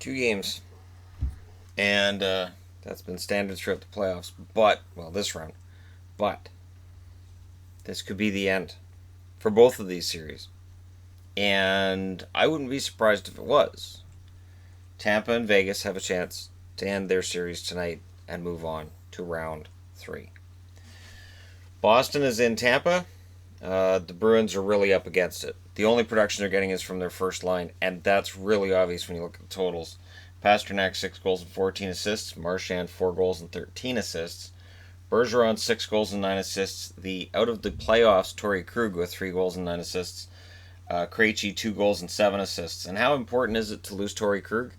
2 games. And that's been standard throughout the playoffs. But, well, this round. But, this could be the end for both of these series. And I wouldn't be surprised if it was. Tampa and Vegas have a chance to end their series tonight and move on to round 3. Boston is in Tampa. The Bruins are really up against it. The only production they're getting is from their first line, and that's really obvious when you look at the totals. Pasternak, 6 goals and 14 assists. Marchand, 4 goals and 13 assists. Bergeron, 6 goals and 9 assists. The out of the playoffs, Torrey Krug with 3 goals and 9 assists. Krejci, 2 goals and 7 assists. And how important is it to lose Torrey Krug?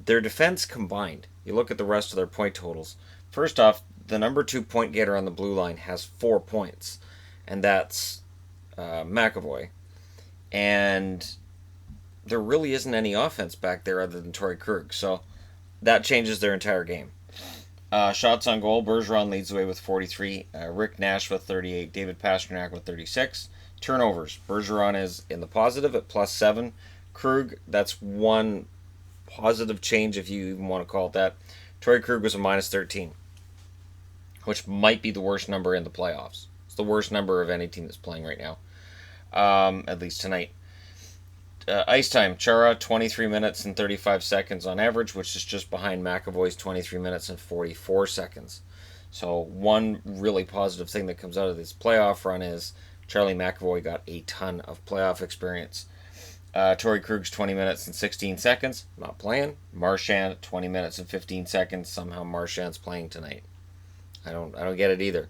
Their defense combined. You look at the rest of their point totals. First off, the number 2 point getter on the blue line has 4 points, and that's McAvoy. And there really isn't any offense back there other than Torrey Krug, so that changes their entire game. Shots on goal, Bergeron leads the way with 43, Rick Nash with 38, David Pasternak with 36. Turnovers, Bergeron is in the positive at +7. Krug, that's one positive change if you even want to call it that. Torrey Krug was a -13, which might be the worst number in the playoffs. It's the worst number of any team that's playing right now, at least tonight. Ice time, Chara, 23 minutes and 35 seconds on average, which is just behind McAvoy's 23 minutes and 44 seconds. So one really positive thing that comes out of this playoff run is Charlie McAvoy got a ton of playoff experience. Torrey Krug's 20 minutes and 16 seconds, not playing. Marchand, 20 minutes and 15 seconds. Somehow Marchand's playing tonight. I don't get it either.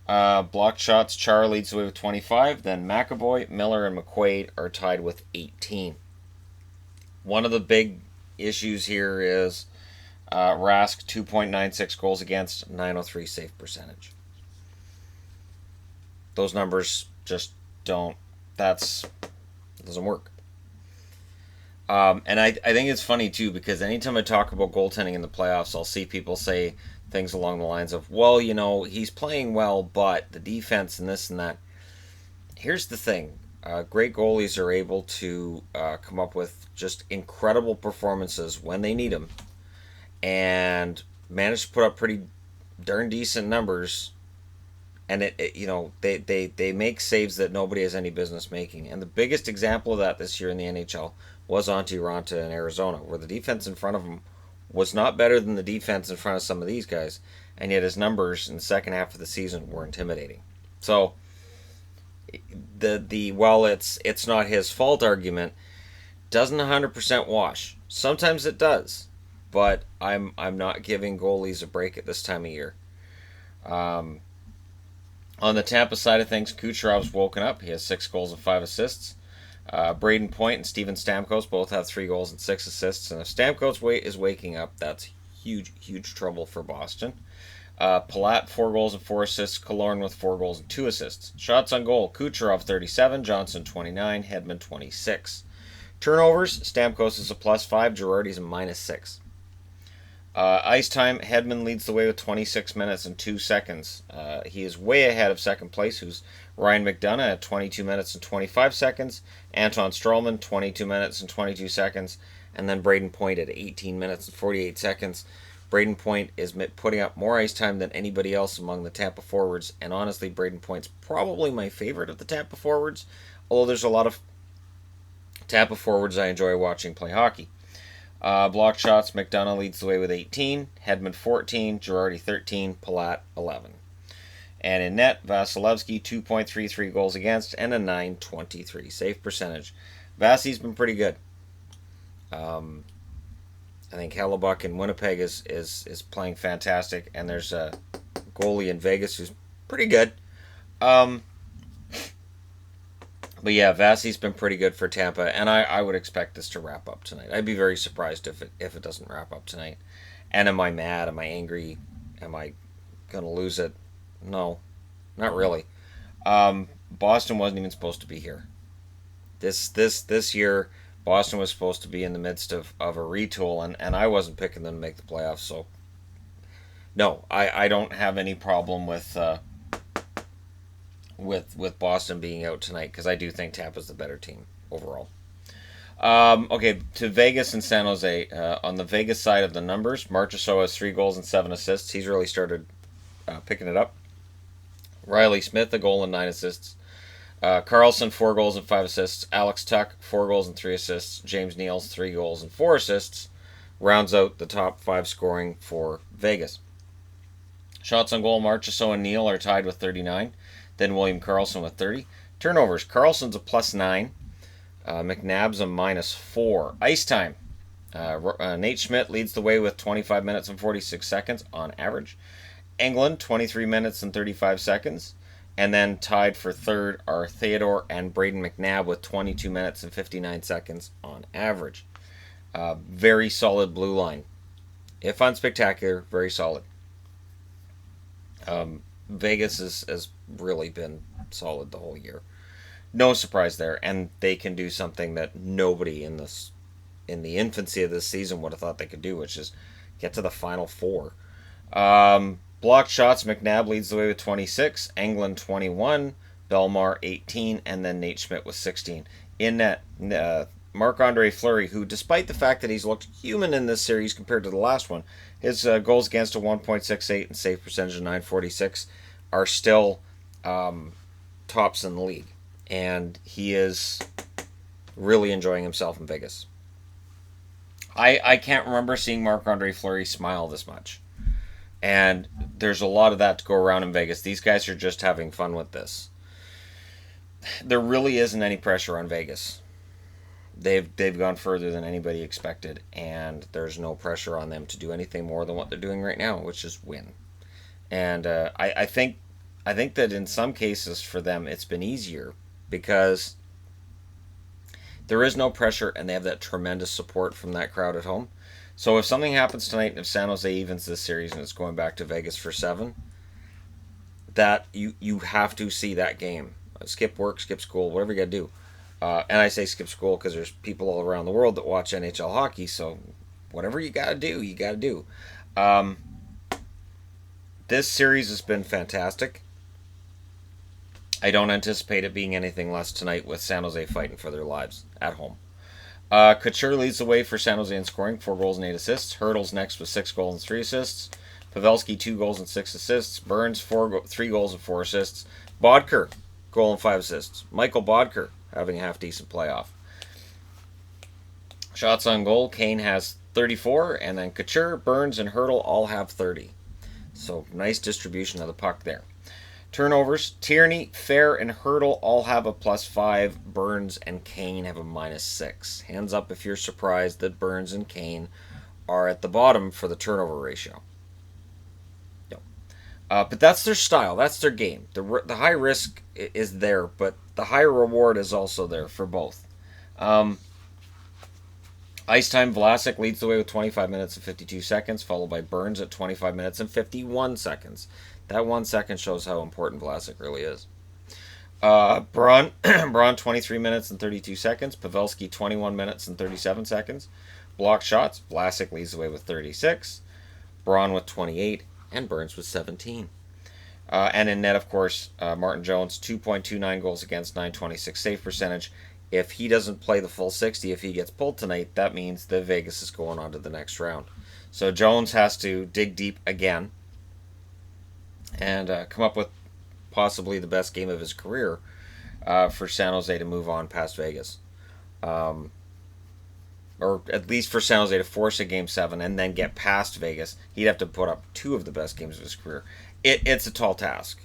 Blocked shots, Char leads the way with 25. Then McAvoy, Miller, and McQuaid are tied with 18. One of the big issues here is Rask, 2.96 goals against, 903 save percentage. Those numbers just don't. It doesn't work. And I think it's funny too, because anytime I talk about goaltending in the playoffs, I'll see people say things along the lines of, well, he's playing well, but the defense and this and that. Here's the thing. Great goalies are able to come up with just incredible performances when they need them and manage to put up pretty darn decent numbers. And they make saves that nobody has any business making. And the biggest example of that this year in the NHL was Antti Raanta in Arizona, where the defense in front of him was not better than the defense in front of some of these guys, and yet his numbers in the second half of the season were intimidating. So the while it's not his fault argument doesn't 100% wash. Sometimes it does, but I'm not giving goalies a break at this time of year. On the Tampa side of things, Kucherov's woken up. He has 6 goals and 5 assists. Braden Point and Steven Stamkos both have 3 goals and 6 assists. And if Stamkos is waking up, that's huge trouble for Boston. Palat, 4 goals and 4 assists. Killorn with 4 goals and 2 assists. Shots on goal, Kucherov, 37. Johnson, 29. Hedman, 26. Turnovers, Stamkos is a +5. Girardi's a -6. Ice time, Hedman leads the way with 26 minutes and 2 seconds. He is way ahead of second place, who's Ryan McDonough at 22 minutes and 25 seconds. Anton Stralman, 22 minutes and 22 seconds. And then Braden Point at 18 minutes and 48 seconds. Braden Point is putting up more ice time than anybody else among the Tampa forwards. And honestly, Braden Point's probably my favorite of the Tampa forwards. Although there's a lot of Tampa forwards I enjoy watching play hockey. Block shots, McDonough leads the way with 18, Hedman 14, Girardi 13, Palat 11. And in net, Vasilevsky 2.33 goals against and a .923 save percentage. Vasi's been pretty good. I think Hellebuck in Winnipeg is playing fantastic, and there's a goalie in Vegas who's pretty good. But yeah, Vasi's been pretty good for Tampa, and I would expect this to wrap up tonight. I'd be very surprised if it doesn't wrap up tonight. And am I mad? Am I angry? Am I going to lose it? No, not really. Boston wasn't even supposed to be here. This year, Boston was supposed to be in the midst of a retool, and I wasn't picking them to make the playoffs. So, no, I don't have any problem with Boston being out tonight, because I do think Tampa's the better team overall. Okay, to Vegas and San Jose. On the Vegas side of the numbers, Marchessault has 3 goals and 7 assists. He's really started picking it up. Riley Smith, a goal and 9 assists. Carlson, 4 goals and 5 assists. Alex Tuck, 4 goals and 3 assists. James Neal's 3 goals and 4 assists. Rounds out the top 5 scoring for Vegas. Shots on goal, Marchessault and Neal are tied with 39. Then William Karlsson with 30. Turnovers, Carlson's a +9. McNabb's a -4. Ice time, Nate Schmidt leads the way with 25 minutes and 46 seconds on average. England, 23 minutes and 35 seconds. And then tied for third are Theodore and Braden McNabb with 22 minutes and 59 seconds on average. Very solid blue line. If unspectacular, very solid. Vegas has really been solid the whole year. No surprise there, and they can do something that nobody in the infancy of this season would have thought they could do, which is get to the final four. Blocked shots, McNabb leads the way with 26, England 21, Belmar 18, and then Nate Schmidt with 16. In net, Marc-Andre Fleury, who despite the fact that he's looked human in this series compared to the last one, his goals against a 1.68 and save percentage of 946 are still tops in the league. And he is really enjoying himself in Vegas. I can't remember seeing Marc-Andre Fleury smile this much. And there's a lot of that to go around in Vegas. These guys are just having fun with this. There really isn't any pressure on Vegas. They've gone further than anybody expected, and there's no pressure on them to do anything more than what they're doing right now, which is win. And I think that in some cases for them it's been easier because there is no pressure and they have that tremendous support from that crowd at home. So if something happens tonight and if San Jose evens this series and it's going back to Vegas for 7, that you have to see that game. Skip work, skip school, whatever you got to do. And I say skip school because there's people all around the world that watch NHL hockey, so whatever you got to do, you got to do. This series has been fantastic. I don't anticipate it being anything less tonight with San Jose fighting for their lives at home. Couture leads the way for San Jose in scoring, 4 goals and 8 assists. Hurdle's next with 6 goals and 3 assists. Pavelski, 2 goals and 6 assists. Burns, 3 goals and 4 assists. Bodker, goal and 5 assists. Michael Bodker having a half-decent playoff. Shots on goal, Kane has 34, and then Couture, Burns, and Hurdle all have 30. So nice distribution of the puck there. Turnovers, Tierney, Fair, and Hurdle all have a +5. Burns and Kane have a -6. Hands up if you're surprised that Burns and Kane are at the bottom for the turnover ratio. No. But that's their style. That's their game. The high risk is there, but the high reward is also there for both. Ice time, Vlasic leads the way with 25 minutes and 52 seconds, followed by Burns at 25 minutes and 51 seconds. That 1 second shows how important Vlasic really is. Braun, 23 minutes and 32 seconds. Pavelski, 21 minutes and 37 seconds. Block shots, Vlasic leads the way with 36. Braun with 28. And Burns with 17. And in net, of course, Martin Jones, 2.29 goals against, 926 save percentage. If he doesn't play the full 60, if he gets pulled tonight, that means that Vegas is going on to the next round. So Jones has to dig deep again and come up with possibly the best game of his career for San Jose to move on past Vegas. Or at least for San Jose to force a Game 7 and then get past Vegas. He'd have to put up 2 of the best games of his career. It's a tall task.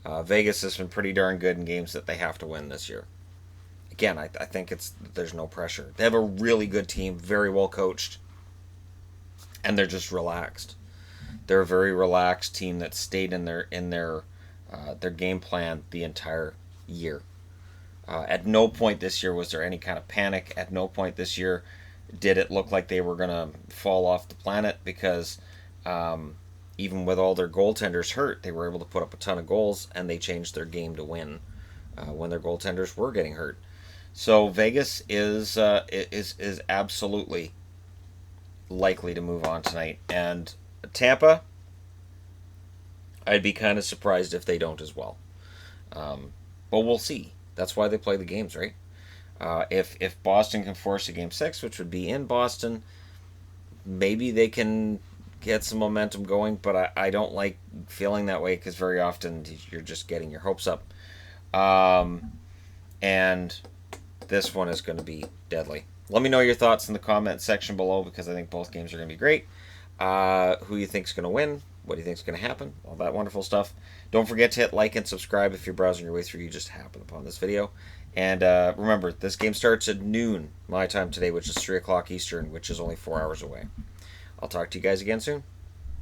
Vegas has been pretty darn good in games that they have to win this year. Again, I think there's no pressure. They have a really good team, very well coached, and they're just relaxed. They're a very relaxed team that stayed in their game plan the entire year. At no point this year was there any kind of panic. At no point this year did it look like they were going to fall off the planet because even with all their goaltenders hurt, they were able to put up a ton of goals and they changed their game to win when their goaltenders were getting hurt. So Vegas is absolutely likely to move on tonight, and Tampa, I'd be kind of surprised if they don't as well. But we'll see. That's why they play the games, right? If Boston can force a game 6, which would be in Boston, maybe they can get some momentum going, but I don't like feeling that way because very often you're just getting your hopes up. And this one is going to be deadly. Let me know your thoughts in the comment section below because I think both games are going to be great. Who you think is going to win? What do you think is going to happen? All that wonderful stuff. Don't forget to hit like and subscribe if you're browsing your way through. You just happen upon this video. And remember, this game starts at noon my time today, which is 3 o'clock Eastern, which is only 4 hours away. I'll talk to you guys again soon.